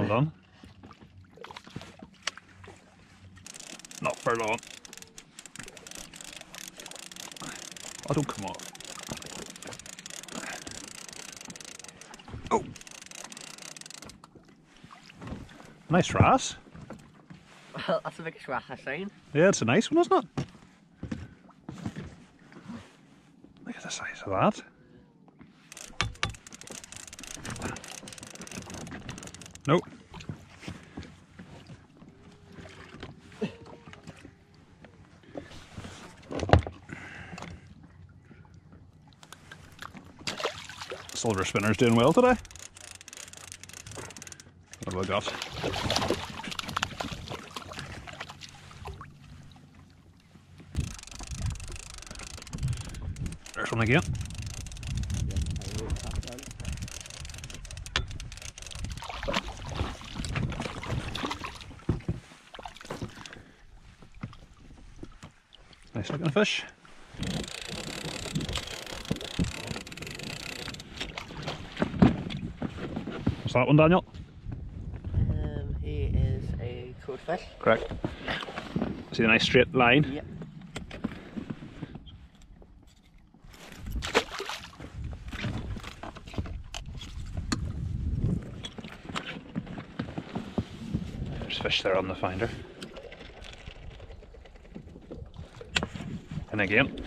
done. Not for long. Oh, don't come off. Oh! Nice wrasse. Well, that's the biggest wrasse I've seen. Yeah, it's a nice one, isn't it? Look at the size of that. Nope. Silver spinner's doing well today. What have I got? There's one again. Nice looking fish. What's that one, Daniel? He is a codfish. Correct. See the nice straight line? Yep. There's fish there on the finder. And again.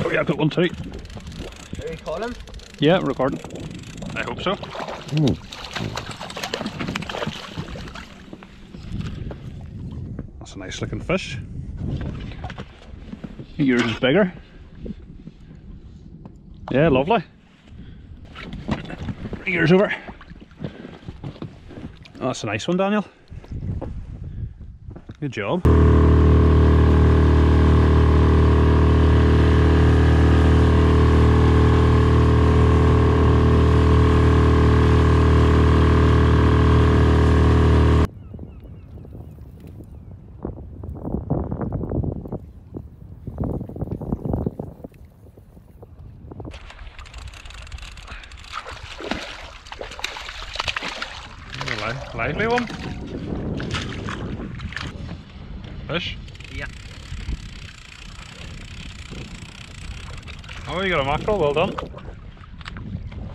Oh yeah, I've got one too. Are you calling? Yeah, recording. I hope so. That's a nice looking fish. Yours is bigger. Yeah, lovely. Bring yours over. Oh, that's a nice one, Daniel. Good job. Lively one. Fish? Yeah. Oh, you got a mackerel, well done.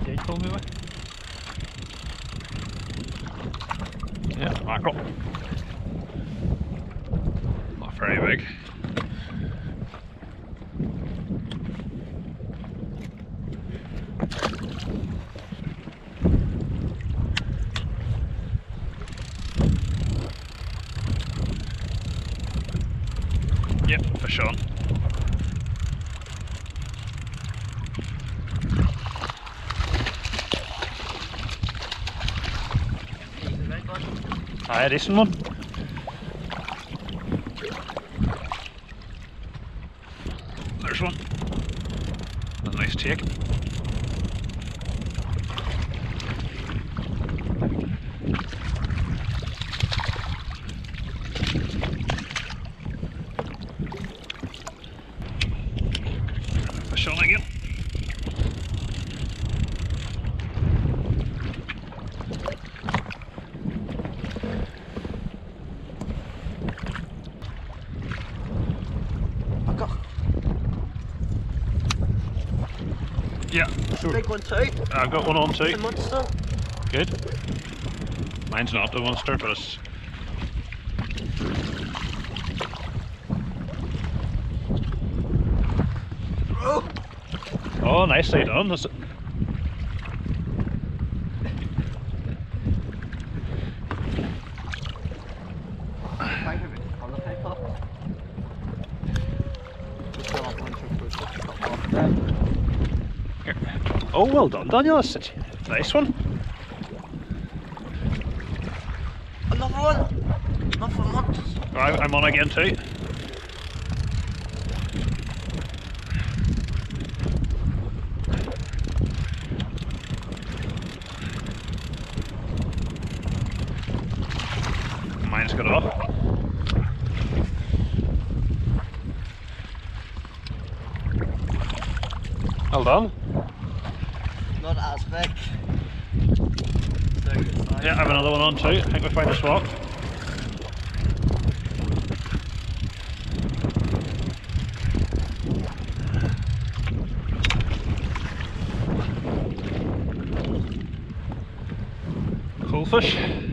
Yeah, you told me what? Yeah, mackerel. Not very big. Yep, fish on. Aye, a decent one. There's one. A nice take. Fish on again. Yeah. Big one too. I've got one on too. A monster. Good. Mine's not the monster, but it's... Oh, nicely done. That's it. Oh, well done, Daniel. That's a nice one. Another one. Another monster. Alright, I'm on again too. Just got it off. Well done. Not as big. Very good size. Yeah, I have another one on too. I think we find a swap. Cool fish.